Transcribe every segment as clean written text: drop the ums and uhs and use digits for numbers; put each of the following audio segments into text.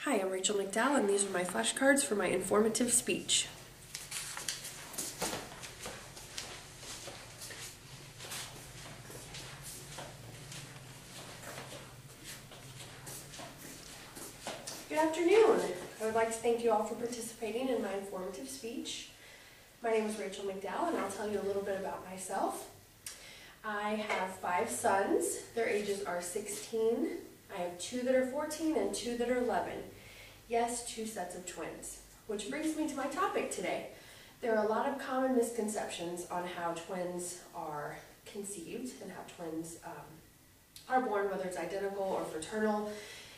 Hi, I'm Rachel McDowell, and these are my flashcards for my informative speech. Good afternoon. I would like to thank you all for participating in my informative speech. My name is Rachel McDowell, and I'll tell you a little bit about myself. I have 5 sons. Their ages are 16. I have 2 that are 14 and 2 that are 11. Yes, 2 sets of twins. Which brings me to my topic today. There are a lot of common misconceptions on how twins are conceived and how twins are born, whether it's identical or fraternal.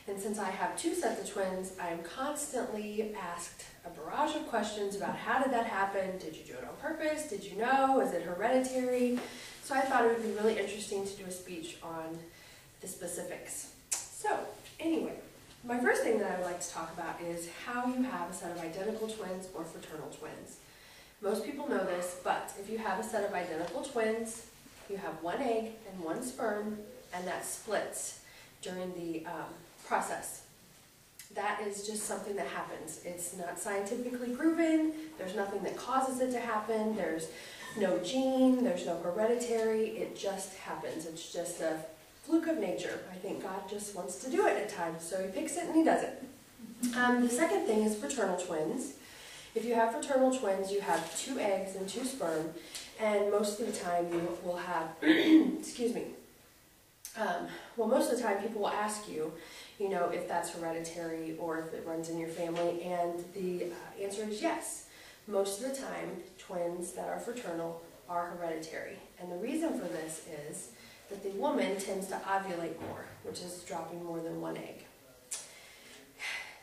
And since I have 2 sets of twins, I am constantly asked a barrage of questions about how did that happen? Did you do it on purpose? Did you know? Is it hereditary? So I thought it would be really interesting to do a speech on the specifics. So anyway, my first thing that I would like to talk about is how you have a set of identical twins or fraternal twins. Most people know this, but if you have a set of identical twins, you have 1 egg and 1 sperm, and that splits during the process. That is just something that happens. It's not scientifically proven. There's nothing that causes it to happen. There's no gene. There's no hereditary. It just happens. It's just a fluke of nature. I think God just wants to do it at times, so He picks it and He does it. The second thing is fraternal twins. If you have fraternal twins, you have 2 eggs and 2 sperm, and most of the time you will have, excuse me, most of the time people will ask you, if that's hereditary or if it runs in your family, and the answer is yes. Most of the time, twins that are fraternal are hereditary, and the reason for this is that the woman tends to ovulate more, which is dropping more than 1 egg.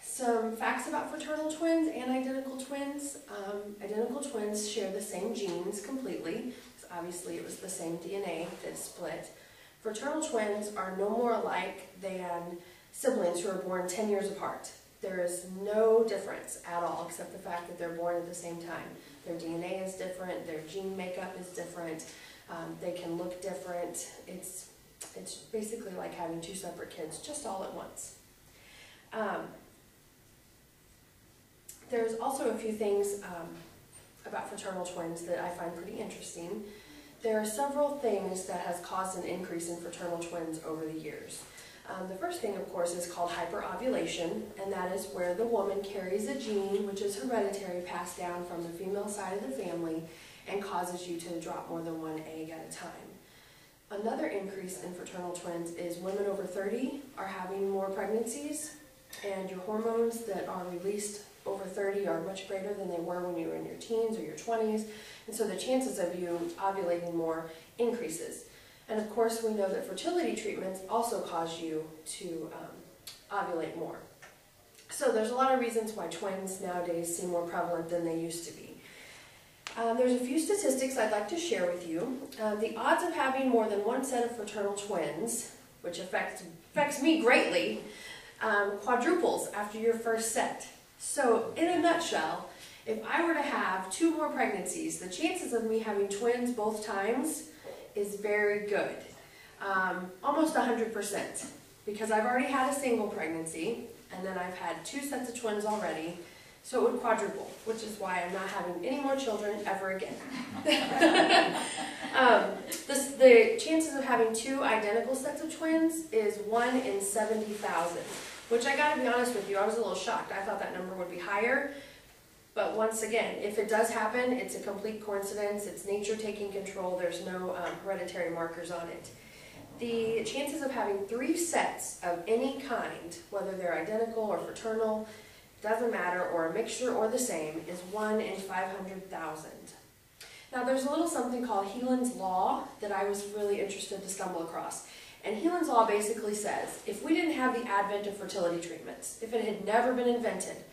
Some facts about fraternal twins and identical twins. Identical twins share the same genes completely, because obviously it was the same DNA that split. Fraternal twins are no more alike than siblings who are born 10 years apart. There is no difference at all, except the fact that they're born at the same time. Their DNA is different, their gene makeup is different, they can look different. It's basically like having 2 separate kids, just all at once. There's also a few things about fraternal twins that I find pretty interesting. There are several things that has caused an increase in fraternal twins over the years. The first thing, of course, is called hyperovulation, and that is where the woman carries a gene, which is hereditary, passed down from the female side of the family, and causes you to drop more than 1 egg at a time. Another increase in fraternal twins is women over 30 are having more pregnancies, and your hormones that are released over 30 are much greater than they were when you were in your teens or your 20s, and so the chances of you ovulating more increases. And of course, we know that fertility treatments also cause you to ovulate more. So there's a lot of reasons why twins nowadays seem more prevalent than they used to be. There's a few statistics I'd like to share with you. The odds of having more than 1 set of fraternal twins, which affects me greatly, quadruples after your first set. So in a nutshell, if I were to have 2 more pregnancies, the chances of me having twins both times is very good, almost 100%, because I've already had a single pregnancy, and then I've had 2 sets of twins already, so it would quadruple, which is why I'm not having any more children ever again. The chances of having 2 identical sets of twins is 1 in 70,000, which I gotta be honest with you, I was a little shocked. I thought that number would be higher. But once again, if it does happen, it's a complete coincidence. It's nature taking control. There's no hereditary markers on it. The chances of having 3 sets of any kind, whether they're identical or fraternal, doesn't matter, or a mixture or the same, is 1 in 500,000. Now there's a little something called Heelan's Law that I was really interested to stumble across. And Heelan's Law basically says, if we didn't have the advent of fertility treatments, if it had never been invented,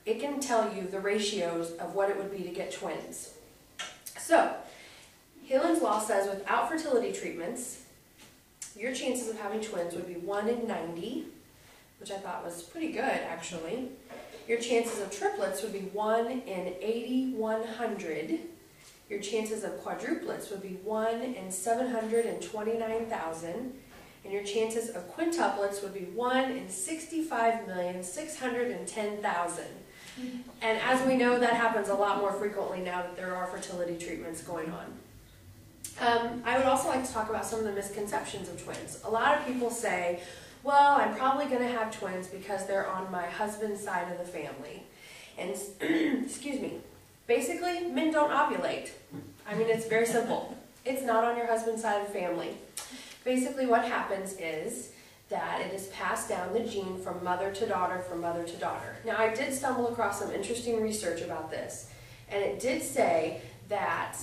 it can tell you the ratios of what it would be to get twins. So, Heelan's Law says without fertility treatments, your chances of having twins would be 1 in 90, which I thought was pretty good, actually. Your chances of triplets would be 1 in 8,100. Your chances of quadruplets would be 1 in 729,000. and your chances of quintuplets would be 1 in 65,610,000. And as we know, that happens a lot more frequently now that there are fertility treatments going on. I would also like to talk about some of the misconceptions of twins. A lot of people say, well, I'm probably going to have twins because they're on my husband's side of the family. And, excuse me, basically, men don't ovulate. I mean, it's very simple. It's not on your husband's side of the family. Basically, what happens is that it is passed down the gene from mother to daughter, from mother to daughter. Now, I did stumble across some interesting research about this, and it did say that,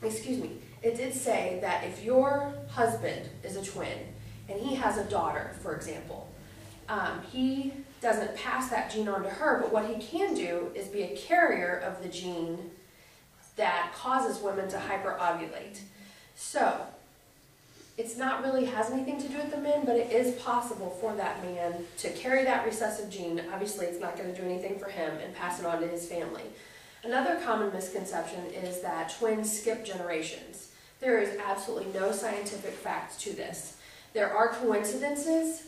excuse me, it did say that if your husband is a twin and he has a daughter, for example, he doesn't pass that gene on to her, but what he can do is be a carrier of the gene that causes women to hyperovulate. So, it's not really has anything to do with the men, but it is possible for that man to carry that recessive gene. Obviously, it's not going to do anything for him and pass it on to his family. Another common misconception is that twins skip generations. There is absolutely no scientific fact to this. There are coincidences.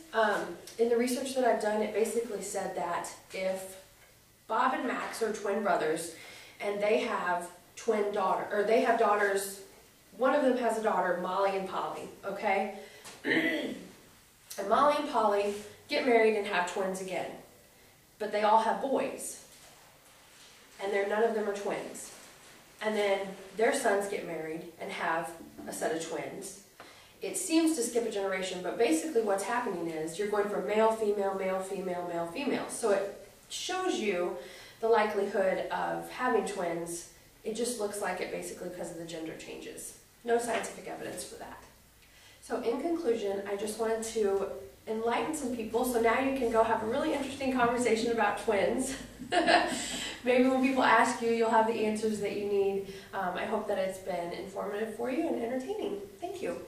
In the research that I've done, it basically said that if Bob and Max are twin brothers and they have they have daughters. One of them has a daughter, Molly and Polly, okay? And Molly and Polly get married and have twins again. But they all have boys. And none of them are twins. And then their sons get married and have a set of twins. It seems to skip a generation, but basically what's happening is you're going from male, female, male, female, male, female. So it shows you the likelihood of having twins. It just looks like it basically because of the gender changes. No scientific evidence for that. So in conclusion, I just wanted to enlighten some people so now you can go have a really interesting conversation about twins. Maybe when people ask you, you'll have the answers that you need. I hope that it's been informative for you and entertaining. Thank you.